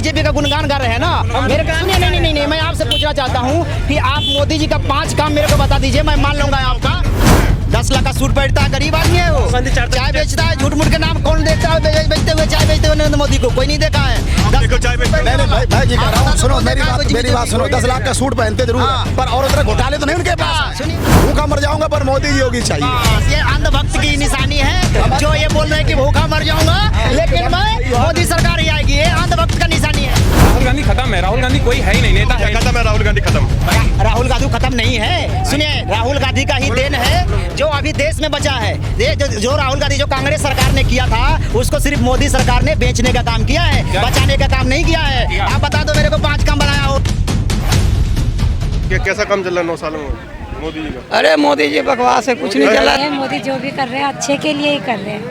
BJP का गुणगान गा रहे हैं ना। मेरे को सुनिए, नहीं, मैं आपसे पूछना चाहता हूँ कि आप मोदी जी का 5 काम मेरे को बता दीजिए, मैं मान लूंगा आपका। 10 लाख का सूट पहनता है, गरीब आदमी है वो, चाय बेचता है, झूठ मूठ के नाम कौन देखता है बेचते हुए, चाय बेचते हुए नरेंद्र मोदी को कोई नहीं देखा है। भाई जी कह रहा हूँ, सुनो मेरी बात सुनो। 10 लाख का सूट पहनते जरूर है, पर और उतने घोटाले तो नहीं उनके पास। सुनिए, भूखा मर जाऊंगा पर मोदी जी होगी चाहिए। ये अंधभक्त की निशानी है जो ये बोल रहे हैं कि भूखा मर जाऊंगा लेकिन मैं मोदी सरकार ही आएगी, ये अंधभक्त का निशानी है। राहुल गांधी खत्म है, राहुल गांधी कोई है ही नहीं, नेता है। खत्म है राहुल गांधी, खत्म। राहुल गांधी खत्म नहीं है। सुनिए, राहुल गांधी का ही देन है जो अभी देश में बचा है। जो राहुल गांधी जो कांग्रेस सरकार ने किया था उसको सिर्फ मोदी सरकार ने बेचने का काम किया है, बचाने का काम नहीं किया है। आप बता दो मेरे को 5 काम बनाया हो। कैसा काम चल रहा है 9 सालों में मोदी जी का? अरे मोदी जी बकवास है, कुछ नहीं चला। मोदी जो भी कर रहे हैं अच्छे के लिए ही कर रहे हैं,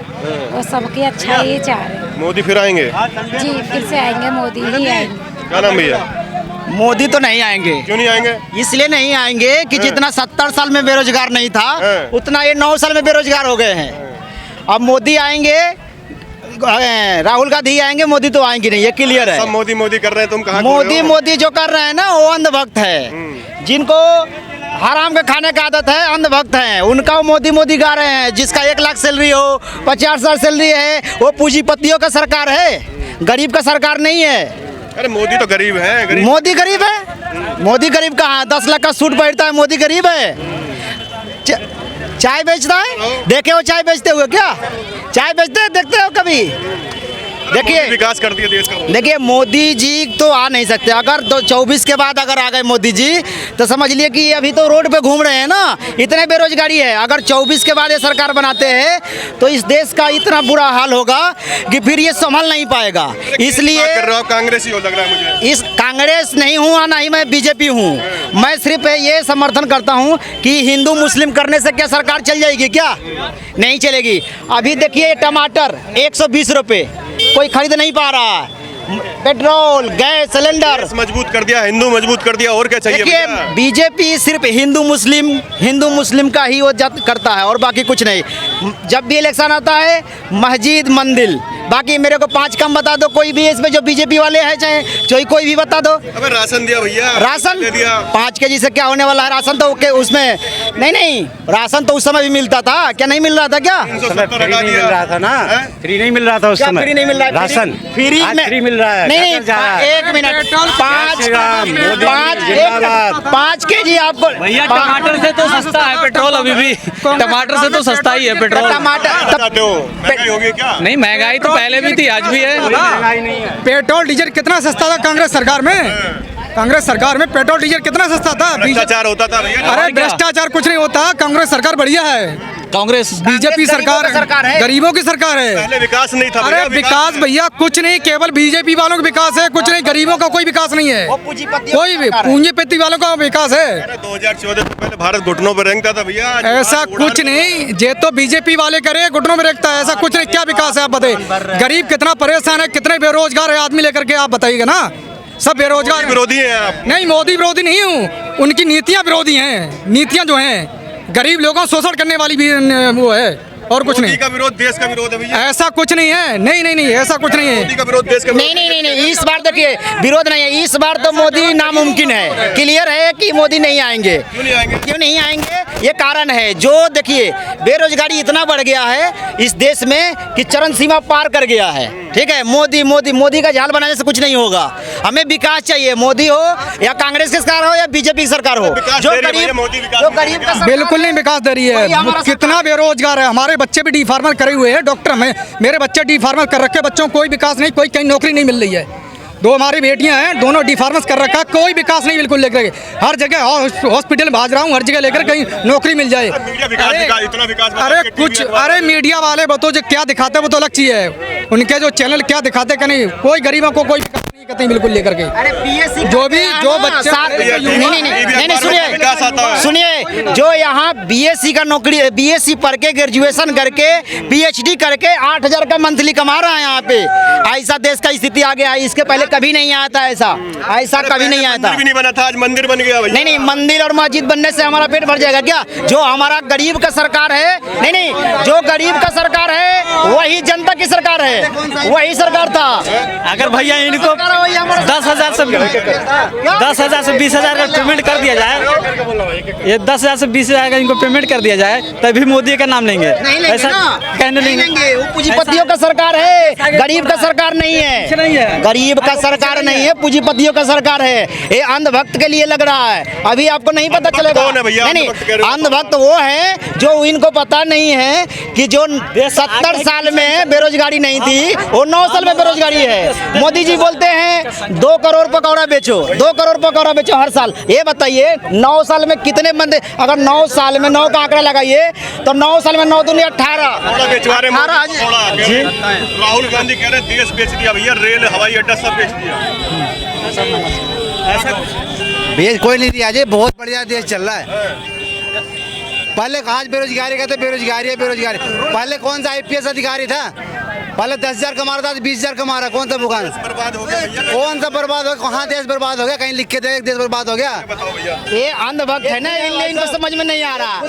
वो सबकी अच्छा ही चाह रहे हैं। मोदी फिर आएंगे? जी फिर से आएंगे, मोदी ही आएंगे। क्या नाम भैया? मोदी तो नहीं आएंगे। क्यों नहीं आएंगे? इसलिए नहीं आएंगे कि जितना 70 साल में बेरोजगार नहीं था उतना ये 9 साल में बेरोजगार हो गए हैं। अब मोदी आएंगे, राहुल गांधी आएंगे, मोदी तो आएंगे नहीं, ये क्लियर है। सब मोदी मोदी कर रहे हैं, तुम कहाँ? मोदी जो कर रहे हैं ना वो अंधभक्त है, जिनको हराम के खाने का आदत है, अंधभक्त हैं, उनका वो मोदी गा रहे हैं। जिसका 1 लाख सैलरी हो, 50,000 सैलरी है, वो पूंजीपतियों का सरकार है, गरीब का सरकार नहीं है। अरे मोदी तो गरीब है। मोदी गरीब है? मोदी गरीब कहाँ? 10 लाख का सूट पहनता है, मोदी गरीब है? चाय बेचता है, देखे हो चाय बेचते हुए क्या? चाय बेचते देखते हो कभी? देखिए विकास कर दिया देश का। देखिए मोदी जी तो आ नहीं सकते। अगर 24 के बाद अगर आ गए मोदी जी तो समझ लिए कि अभी तो रोड पे घूम रहे हैं ना, इतने बेरोजगारी है। अगर 24 के बाद ये सरकार बनाते हैं तो इस देश का इतना बुरा हाल होगा कि फिर ये संभल नहीं पाएगा। इसलिए कर रहे हो, कांग्रेस ही हो लग रहा है मुझे। इस कांग्रेस नहीं हूँ, ना ही मैं बीजेपी हूँ। मैं सिर्फ ये समर्थन करता हूँ कि हिंदू मुस्लिम करने से क्या सरकार चल जाएगी? क्या नहीं चलेगी। अभी देखिए टमाटर 120 रुपये, कोई खरीद नहीं पा रहा है। पेट्रोल, गैस सिलेंडर मजबूत कर दिया, हिंदू मजबूत कर दिया, और क्या चाहिए? देखिए बीजेपी सिर्फ हिंदू मुस्लिम का ही वो करता है और बाकी कुछ नहीं। जब भी इलेक्शन आता है मस्जिद मंदिर, बाकी मेरे को 5 काम बता दो कोई भी इसमें जो बीजेपी वाले हैं, चाहे कोई भी बता दो। अबे राशन दिया भैया, राशन दे दिया। 5 केजी से क्या होने वाला है? राशन तो उसमें नहीं, राशन तो उस समय भी मिलता था, क्या नहीं मिल रहा था? क्या फ्री नहीं मिल रहा था ना? फ्री नहीं मिल रहा था उस समय। फ्री नहीं मिल रहा है? राशन फ्री मिल रहा है। नहीं, 1 मिनट, 5 केजी आपको। भैया टमाटर से तो सस्ता है पेट्रोल, अभी भी टमाटर से तो सस्ता ही है पेट्रोल। महंगाई होगी क्या? नहीं, महंगाई तो पहले भी थी, आज भी है। पेट्रोल डीजल कितना सस्ता था कांग्रेस सरकार में? कांग्रेस सरकार में पेट्रोल डीजल कितना सस्ता था? भ्रष्टाचार होता था भैया। अरे भ्रष्टाचार कुछ नहीं होता, कांग्रेस सरकार बढ़िया है। कांग्रेस बीजेपी सरकार है, गरीबों की सरकार है। पहले विकास नहीं था। अरे विकास भैया कुछ नहीं, केवल बीजेपी वालों का विकास है, कुछ नहीं, गरीबों का कोई विकास नहीं है। कोई भी पूंजीपति वालों का विकास है। 2014 से पहले भारत घुटनों पर रेंगता था भैया। ऐसा कुछ नहीं, जे तो बीजेपी वाले करे घुटनों में रेंगता है, ऐसा कुछ नहीं। क्या विकास है आप बताइए? गरीब कितना परेशान है, कितने बेरोजगार है आदमी लेकर के, आप बताइएगा ना। सब बेरोजगार विरोधी हैं आप? नहीं, मोदी विरोधी नहीं हूँ, उनकी नीतियाँ विरोधी हैं। नीतियाँ जो हैं गरीब लोगों शोषण करने वाली भी वो है, और कुछ नहीं। का विरोध देश का विरोध है भैया। ऐसा कुछ नहीं है। नहीं, ऐसा कुछ नहीं है। मोदी का विरोध देश का विरोध। नहीं, इस बार देखिए विरोध नहीं है। इस बार तो मोदी नामुमकिन है, क्लियर है कि मोदी नहीं आएंगे। क्यों नहीं आएंगे? ये कारण है जो देखिए बेरोजगारी इतना बढ़ गया है इस देश में कि चरम सीमा पार कर गया है। ठीक है, मोदी का जाल बनाने से कुछ नहीं होगा। हमें विकास चाहिए, मोदी हो या कांग्रेस की सरकार हो या बीजेपी की सरकार हो। जो गरीब का बिल्कुल नहीं विकास दे रही है। कितना बेरोजगार है, हमारे बच्चे भी डी फार्मर करे हुए हैं, डॉक्टर में मेरे बच्चे डी फार्मर कर रखे, बच्चों को कोई विकास नहीं, कोई कहीं नौकरी नहीं मिल रही है। 2 हमारी बेटियां हैं, दोनों डी फार्मस कर रखा, कोई विकास नहीं बिल्कुल लेकर। हर जगह हॉस्पिटल भाज रहा हूँ, हर जगह लेकर कहीं नौकरी मिल जाए। अरे मीडिया वाले बताओ जो क्या दिखाते हैं वो तो अलग चीज है, उनके जो चैनल क्या दिखाते कि नहीं, कोई गरीबों को कोई विकास नहीं करते बिल्कुल लेकर के। जो बच्चे सुनिए, जो यहाँ बीएससी का नौकरी, बीएससी पढ़ के ग्रेजुएशन करके पीएचडी करके 8,000 का मंथली कमा रहा है यहाँ पे, ऐसा देश का स्थिति आ गया। इसके पहले कभी नहीं आया था ऐसा कभी नहीं आया था। भी नहीं बना था, आज मंदिर बन गया भैया। नहीं, मंदिर और मस्जिद बनने से हमारा पेट भर जाएगा क्या? जो हमारा गरीब का सरकार है, नहीं, जो गरीब का सरकार है वही जनता की सरकार है, वही सरकार था। अगर भैया इनको 10,000 से 20,000 का पेमेंट कर दिया जाए, ये 10,000 से 20,000 का इनको पेमेंट कर दिया जाए तभी मोदी का नाम लेंगे। ऐसा कहने लेंगे वो पूंजीपतियों का सरकार है, गरीब का सरकार नहीं है, गरीब का सरकार नहीं है, पूंजीपतियों का सरकार है। ये अंधभक्त के लिए लग रहा है, अभी आपको नहीं पता चलेगा। कौन है भैया? नहीं अंधभक्त कह रहे हो? अंधभक्त वो है जो इनको पता नहीं है कि जो 70 साल में बेरोजगारी नहीं थी वो 9 साल में बेरोजगारी है। मोदी जी बोलते हैं 2 करोड़ पकौड़ा बेचो, 2 करोड़ पकौड़ा बेचो हर साल। ये बताइए 9 साल में कितने बंदे, अगर 9 साल में 9 का आंकड़ा लगाइए तो 9 साल में 9 दूनी 18 बेचवा रहे हैं। 18 जी। राहुल गांधी कह रहे हैं देश बेच दिया भैया, रेल हवाई अड्डा सब बेच दिया। भैया कोई नहीं दिया जी, बहुत बढ़िया देश चल रहा है। पहले कहाँ बेरोजगारी का था, बेरोजगारी है बेरोजगारी। पहले कौन सा IPS अधिकारी था, पहले 10,000 कमा रहा था, 20,000 कमा रहा, कौन सा भुगतान बर्बाद हो गया भैया। कौन सा बर्बाद हो गया, कहाँ देश बर्बाद हो गया, कहीं लिख के दे देश बर्बाद हो गया। बताओ भैया। ये अंधभक्त है ना, इसलिए इनको समझ में नहीं आ रहा।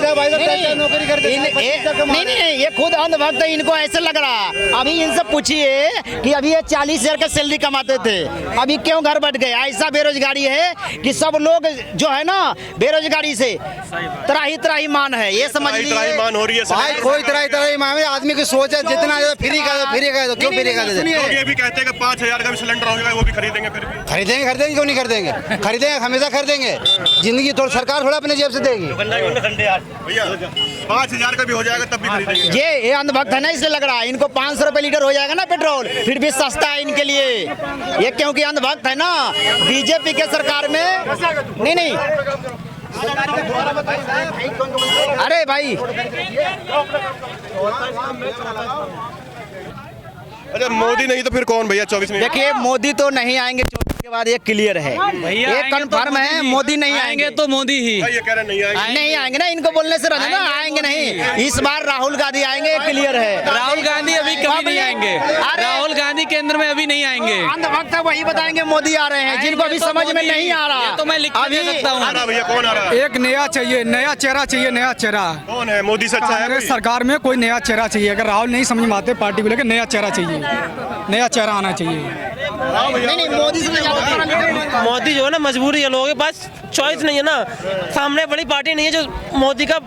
नौकरी करते नहीं, ये खुद अंधभक्त है, इनको ऐसे लग रहा। अभी इनसे पूछिए कि अभी ये 40,000 का सैलरी कमाते थे, अभी क्यों घर बैठ गए। ऐसा बेरोजगारी है कि सब लोग जो है ना बेरोजगारी से त्राही त्राही मान है, ये समझ लीजिए। मान हो रही है भाई कोई तरह मामले आदमी की सोच है, जितना फ्री का दो, क्यों फ्री का दे। लोग ये भी कहते हैं कि 5,000 का भी सिलेंडर हो जाएगा वो भी खरीदेंगे, फिर भी खरीदेंगे क्यों नहीं खरीदेंगे, खरीदेंगे हमेशा खरीदेंगे। जिंदगी थोड़ी सरकार थोड़ा अपने जेब से देगी। भैया 5,000 का भी हो जाएगा तब भी खरीदेंगे। ये अंधभक्त है ना, इसलिए लग रहा है इनको 500 रुपए लीटर हो जाएगा ना पेट्रोल, फिर भी सस्ता है इनके लिए। ये क्योंकि अंधभक्त है ना, बीजेपी के सरकार में नहीं। अरे भाई अच्छा मोदी नहीं तो फिर कौन भैया 24 में? देखिए मोदी तो नहीं आएंगे 24 के बाद, ये क्लियर है, ये कंफर्म है। मोदी नहीं आएंगे तो मोदी ही ये कह रहे नहीं आएंगे। नहीं आएंगे ना, इनको बोलने से रहना ना, आएंगे नहीं। इस बार राहुल गांधी आएंगे, क्लियर है। राहुल गांधी अभी कभी नहीं आएंगे, राहुल गांधी केंद्र में अभी नहीं आएंगे। अंधभक्त वही बताएंगे मोदी आ रहे हैं, जिनको अभी समझ में नहीं आ रहा। तो मैं लिख के दे सकता हूँ। आ रहा भैया, कौन आ रहा है? एक नया चाहिए, नया चेहरा चाहिए, नया चेहरा। कौन है? मोदी से अच्छा है कांग्रेस कोई? सरकार में कोई नया चेहरा चाहिए। अगर राहुल नहीं समझ में आते पार्टी को लेकर, नया चेहरा चाहिए, नया चेहरा आना चाहिए। नहीं मोदी से मोदी जो है ना मजबूरी है, लोगों के पास चॉइस नहीं है ना, सामने बड़ी पार्टी नहीं है जो मोदी का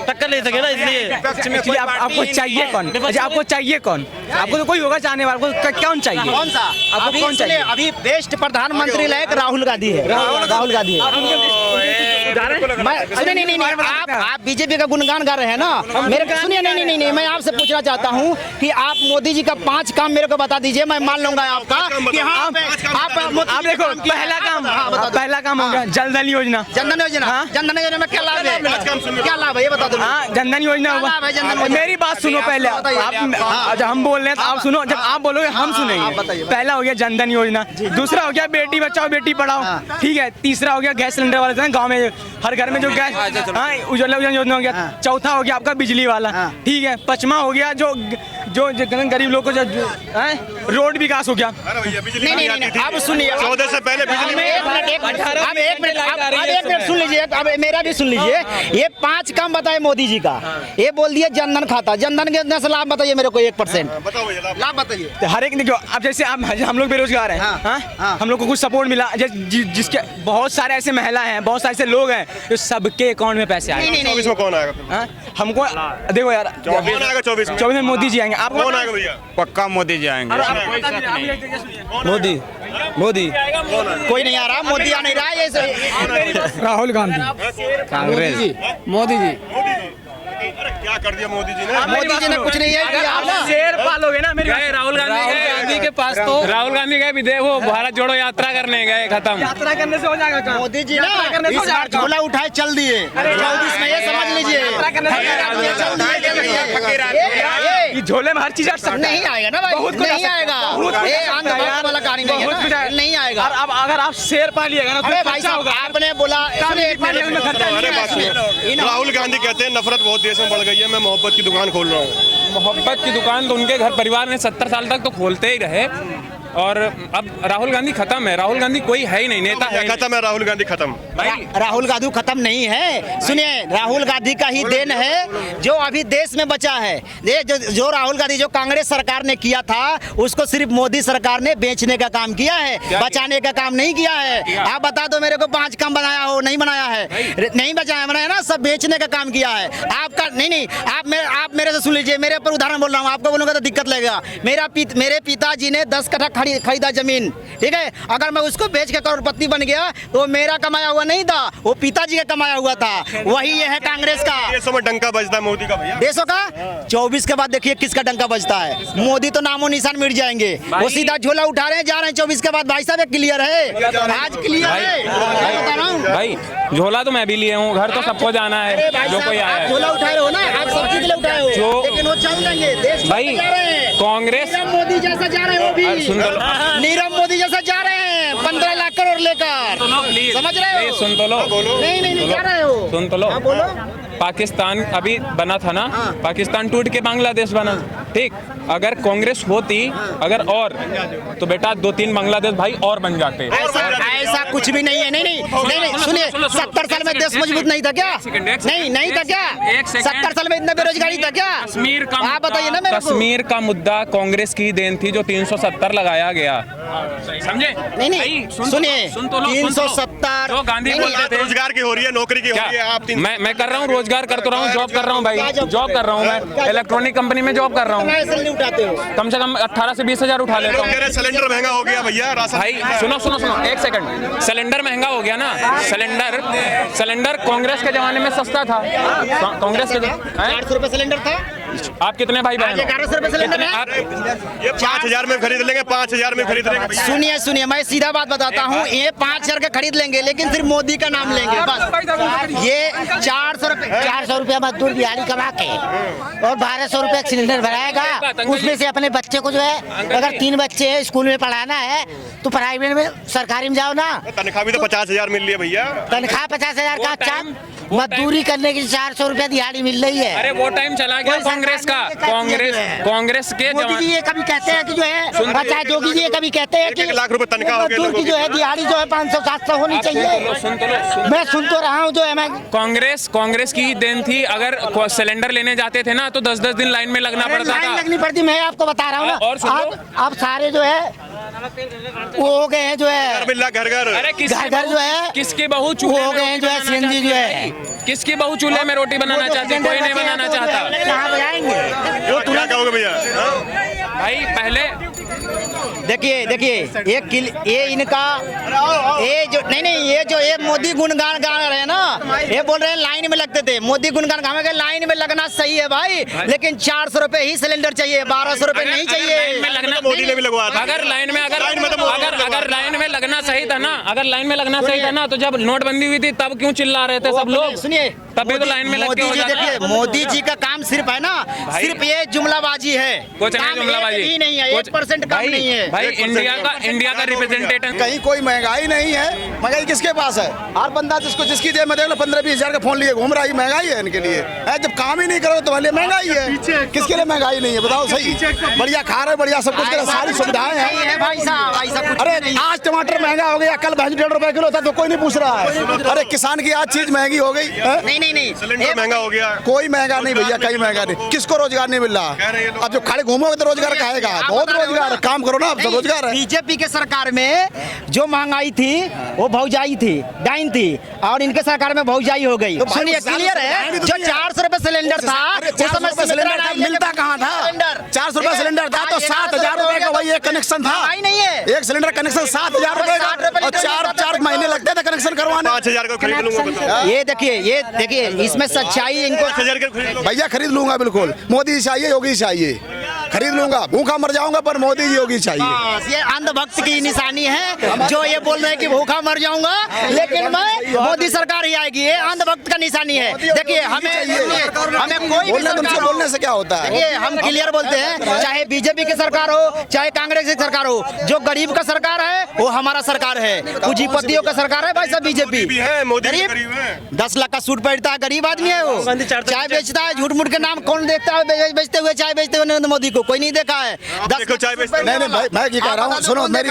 टक्कर ले सके ना, इसलिए आपको चाहिए कौन, आपको चाहिए कौन, आपको तो कोई होगा चाहने वाला, कौन चाहिए, कौन सा आपको कौन चाहिए? अभी बेस्ट प्रधानमंत्री लायक राहुल गांधी है, राहुल गांधी नहीं, आप बीजेपी का गुणगान गा रहे हैं ना। मेरे सुनिए, नहीं, मैं आपसे पूछना चाहता हूँ कि आप मोदी जी का 5 काम मेरे को बता दीजिए, मैं मान लूंगा आपका कि हाँ आप देखो पहला काम हो गया जन धन योजना। जनधन योजना में क्या लाभ है, क्या लाभ है ये बता दो। हाँ जनधन योजना हुआ। मेरी बात सुनो पहले, आप जब हम बोल रहे हैं तो आप सुनो, जब आप बोलोगे हम सुनेंगे। पहला हो गया जनधन योजना, दूसरा हो गया बेटी बचाओ बेटी पढ़ाओ, ठीक है। तीसरा हो गया गैस सिलेंडर वाला, गाँव में हर घर में जो गैस, हाँ उज्ज्वला योजना हो गया। चौथा हो गया आपका बिजली वाला, ठीक है। पांचवा हो गया जो गरीब लोग को जो रोड विकास हो गया। नहीं, आप सुनिए, 14 से पहले बिजली एक मिनट सुन लीजिए, अब मेरा भी सुन लीजिए। ये 5 काम बताए मोदी जी का, ये बोल दिया जनधन खाता, जनधन के अंदर से लाभ बताइए मेरे को 1%। बताओ भैया लाभ बताइए। तो हर एक देखो, अब जैसे हम लोग बेरोजगार हैं, हम लोग को कुछ सपोर्ट मिला, जिसके बहुत सारे ऐसे महिला हैं, बहुत सारे ऐसे लोग हैं जो सबके अकाउंट में पैसे आए। 24 में कौन आएगा? हमको देखो यार, 24 में मोदी जी आएंगे। कौन आएगा भैया? पक्का मोदी जी आएंगे। मोदी कोई नहीं आ रहा, मोदी आ नहीं रहा है। राहुल गांधी, कांग्रेस, मोदी जी। अरे क्या कर दिया मोदी जी ने? मोदी जी ने कुछ नहीं है किया ना। शेर पालोगे ना मेरे। राहुल गांधी के पास तो राहुल गांधी गए विदेश, वो भारत जोड़ो यात्रा करने गए, खत्म। यात्रा करने से हो जाएगा काम। मोदी जी ना इस बार झोला उठाए चल दिए 24 में, ये समझ लीजिए। ये झोले में हर चीज आ सकता है। नहीं आएगा ना भाई, नहीं आएगा, ये अंधभक्त वाला कहानी नहीं है ना, नहीं आएगा। और अब अगर आप शेर पा लिएगा ना तो अरे भाई खर्चा साहब होगा। आपने बोला, अरे बात सुनो, राहुल गांधी कहते हैं नफरत बहुत देश में बढ़ गई है, मैं मोहब्बत की दुकान खोल रहा हूँ। मोहब्बत की दुकान तो उनके घर परिवार ने 70 साल तक तो खोलते ही रहे। और अब राहुल गांधी खत्म है, राहुल गांधी कोई है ही नहीं, नेता है खत्म है, राहुल गांधी खत्म। राहुल गांधी खत्म नहीं है। सुनिए, राहुल गांधी का ही देन है जो अभी देश में बचा है। ये जो राहुल गांधी जो कांग्रेस सरकार ने किया था उसको सिर्फ मोदी सरकार ने बेचने का काम किया है, बचाने का काम नहीं किया है। आप बता दो मेरे को 5 कम बनाया हो, नहीं बनाया है, नहीं बनाया ना, सब बेचने का काम किया है आपका। नहीं, आप मेरे से सुन लीजिए, मेरे ऊपर उदाहरण बोल रहा हूँ, आपको बोलूंगा तो दिक्कत लगेगा। मेरे पिताजी ने 10 कट्ठा खरीदा जमीन, ठीक है, अगर मैं उसको बेच के करोड़पति बन गया तो मेरा कमाया हुआ नहीं था, वो पिताजी का कमाया हुआ था। वही ये है कांग्रेस का। देशों में डंका बजता है मोदी का भैया, देशों का 24 के बाद देखिए किसका डंका बजता है। मोदी तो नामो निशान मिट जाएंगे, वो सीधा झोला उठा रहे हैं, जा रहे हैं 24 के बाद। भाई साहब क्लियर है, आज क्लियर है, बता रहा हूँ भाई। झोला तो मैं भी लिए हूँ, घर तो सबको जाना है, जो कोई आया है। झोला उठाए हो ना, आप सबके लिए उठाए हो, जो लेकिन वो चल लेंगे देश भाई कांग्रेस मोदी जैसा जा रहे हो भी, नीरव मोदी जैसा जा रहे हैं 15 लाख करोड़ लेकर, समझ रहे हो? सुन तो लो, नहीं जा रहे हो, सुन तो लो। बोलो। पाकिस्तान अभी बना था ना, पाकिस्तान टूट के बांग्लादेश बना, ठीक। अगर कांग्रेस होती अगर और तो बेटा 2-3 बांग्लादेश भाई और बन जाते। ऐसा कुछ भी नहीं है। नहीं सुनिए, 70 साल में देश मजबूत नहीं था क्या? नहीं था क्या? 70 साल में इतना बेरोजगारी था क्या? कश्मीर का, आप बताइए ना मेरे को। कश्मीर का मुद्दा कांग्रेस की देन थी जो 370 लगाया गया, समझे? नहीं सुनिए, 370 जो गांधी बोलते थे रोजगार की हो रही है, नौकरी की हो रही है। आप मैं कर रहा हूँ, रोजगार कर तो रहा हूँ, जॉब कर रहा हूँ भाई, जॉब कर रहा हूँ मैं, इलेक्ट्रॉनिक कंपनी में जॉब कर रहा हूँ, उठाते हो कम से कम 18 से 20 हजार उठा लेता हूँ। सिलेंडर महंगा हो गया भैया, राशन। भाई सुनो 1 सेकंड, सिलेंडर महंगा हो गया ना। सिलेंडर कांग्रेस के जमाने में सस्ता था, कांग्रेस के 800 रुपए सिलेंडर था। आप कितने भाई बहन? 1100 रुपए सिलेंडर है। आप ये 5000 में खरीद लेंगे, 5000 में खरीद लेंगे। सुनिए, मैं सीधा बात बताता हूँ, ये 5000 का खरीद लेंगे, लेकिन सिर्फ मोदी का नाम लेंगे बस। ये 400 रुपया मजदूर दिहाड़ी कमा के और 1200 रुपया सिलेंडर भराएगा, उसमें से अपने बच्चे को जो है, अगर 3 बच्चे हैं स्कूल में पढ़ाना है तो प्राइवेट में, सरकारी में जाओ ना। तनख्वाह भी तो 50,000 मिल रही है भैया। तनख्वाह 50,000 का, अच्छा मजदूरी करने की 400 रुपया दिहाड़ी मिल रही है। अरे वो टाइम चला गया कांग्रेस का। कांग्रेस के मोदी जी ये कभी कहते हैं कि जो है, अच्छा योगी जी ये कभी कहते हैं कि 1 लाख रुपए तनख्वाह हो गई मजदूर की जो है दिहाड़ी जो है 500-700 होनी चाहिए। मैं सुन तो रहा हूँ जो है। मैं कांग्रेस की देन थी। अगर सिलेंडर लेने जाते थे ना तो 10-10 दिन लाइन में लगना पड़ता था। लाइन लगनी पड़ती, मैं आपको बता रहा हूँ ना। और अब सारे जो है वो हो गए हैं जो है घर अरे घर जो है किसकी बहू चूल्हे हो गए हैं जो है, सीएनजी जो है, किसकी बहू चूल्हे में रोटी बनाना चाहती है? कोई नहीं बनाना चाहता। कहाँ बनाएंगे वो? क्या कहोगे भैया? भाई पहले देखिए ये इनका ये जो ये मोदी गुणगान गा रहे हैं ना, ये बोल रहे हैं लाइन में लगते थे। मोदी गुणगान गावे, लाइन में लगना सही है भाई, लेकिन 400 रुपए ही सिलेंडर चाहिए, 1200 रुपए नहीं चाहिए। मोदी ने भी लगवाया था। अगर लाइन में लगना सही था ना, अगर लाइन में लगना सही था ना, तो जब नोटबंदी हुई थी तब क्यों चिल्ला रहे थे सब लोग? सुनिए, तभी तो लाइन में मोदी जी, देखिए मोदी जी का काम सिर्फ है ना, सिर्फ ये जुमलाबाजी है, कुछ नहीं जुमलाबाजी नहीं है, 1% काम नहीं है भाई। इंडिया का रिप्रेजेंटेटिव कहीं कोई महंगाई नहीं है। महंगाई किसके पास है? हर बंदा जिसकी जेब में देख लो 15-20 हजार का फोन लिए घूम रहा है, महंगाई है इनके लिए। जब काम ही नहीं करो तो भले महंगाई है। किसके लिए महंगाई नहीं है बताओ? सही बढ़िया खा रहे, बढ़िया सब कुछ, सारी सुविधाएं हैं भाई साहब। अरे आज टमाटर महंगा हो गया, कल 1.5 रुपए किलो था तो कोई नहीं पूछ रहा है। अरे किसान की आज चीज महंगी हो गई। नहीं सिलेंडर महंगा हो गया। कोई महंगा नहीं भैया, कहीं महंगा नहीं। किसको रोजगार नहीं मिल रहा? अब जो खड़े घूमोगे तो रोजगार कहेगा, बहुत रोजगार है, काम करो ना, अब तो रोजगार है। बीजेपी के सरकार में जो महंगाई थी वो भौजाई थी, डाइन थी, और इनके सरकार में भौजाई हो गई। सुनिए, क्लियर है। जो 400 रुपए सिलेंडर था, 400 रुपए सिलेंडर मिलता कहाँ था? 400 रुपए सिलेंडर था तो 7,000 रुपए का वही एक कनेक्शन था। नहीं है, एक सिलेंडर कनेक्शन 7,000 रुपए का, और 4 महीने लगते थे कनेक्शन करवाने। 5,000 का खरीद लूंगा। ये देखिए इसमें सच्चाई इनको। 5,000 का खरीद लूंगा भैया, खरीद लूंगा बिल्कुल। मोदी जी चाहिए, योगी चाहिए, खरीद लूंगा। भूखा मर जाऊंगा पर मोदी जी योगी चाहिए। ये अंधभक्त की निशानी है जो ये बोल रहे हैं कि भूखा मर जाऊंगा लेकिन मैं मोदी सरकार ही आएगी। ये अंधभक्त का निशानी है। देखिए हमें कोई भी बोलने से क्या होता है? देखिए हम क्लियर बोलते हैं, चाहे बीजेपी की सरकार हो चाहे कांग्रेस की सरकार हो, जो गरीब का सरकार है वो हमारा सरकार है, पूंजीपतियों का सरकार है भाई साहब बीजेपी। भी है, मोदी भी गरीब गरीब है। 10 लाख का सूट पहनता है, गरीब आदमी है वो, चाय बेचता है, झूठ मूठ के नाम कौन देखता है बेचते हुए, चाय बेचते हुए नरेंद्र मोदी को कोई नहीं देखा है। देखो चाय बेचते नहीं नहीं भाई, मैं ये कह रहा हूँ, सुनो मेरी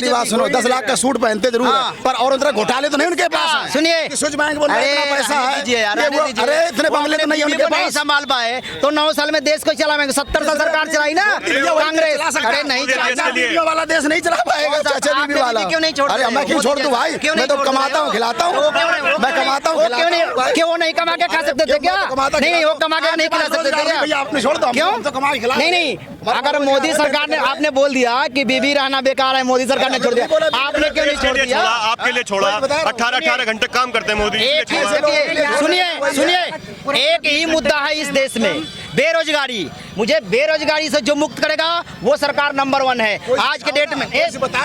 बात सुनो। 10 लाख का सूट पहनते जरूर है, पर और तरह घोटाले तो नहीं उनके पास है। सुनिए, स्विच बैंक बोल रहे हैं, इतना पैसा है, अरे इतने बंगले तो नहीं है उनके नहीं पास। संभाल पाए तो 9 साल में देश को चलाएंगे। 70 साल सरकार चलाई ना कांग्रेस, अरे नहीं चला वाला देश नहीं चला पाएगा, चाचा बीबी वाला। क्यों नहीं छोड़? अरे मैं क्यों छोड़ दूं भाई, मैं तो कमाता हूँ खिलाता हूँ, मैं कमाता हूँ क्यों वो नहीं कमा के खा सकते थे क्या? नहीं, वो कमा के नहीं खिला सकते थे क्या? आपने छोड़ दो, क्यों? तो कमा के खिला। नहीं, अगर मोदी सरकार ने, आपने बोल दिया कि बीबी रहना बेकार है, मोदी सरकार ने छोड़ दिया, आपने क्यों नहीं छोड़ दिया? आपके लिए छोड़ा, 18 घंटे काम करते हैं मोदी। सुनिए, एक ही मुद्दा है इस देश में, बेरोजगारी। मुझे बेरोजगारी से जो मुक्त करेगा वो सरकार नंबर 1 है आज के डेट में।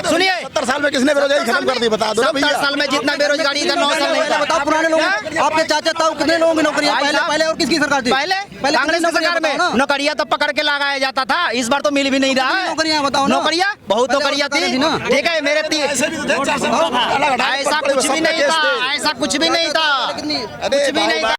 सुनिए, 70 साल में किसने बेरोजगारी खत्म कर दी, बता दो ना भैया। 70 साल में जितना बेरोजगारी था 9 साल में बताओ पुराने लोग, आपके चाचा ताऊ कितने लोगों की नौकरियां पहले और किसकी सरकार थी? पहले कांग्रेस की सरकार में नौकरियां तो पकड़ के लगाया जाता था, इस बार तो मिल भी नहीं रहा है। नौकरियां बताओ ना। नौकरियां बहुत नौकरियां थी, ठीक है मेरे ऐसा कुछ भी नहीं था, ऐसा कुछ भी नहीं था, कुछ भी नहीं था।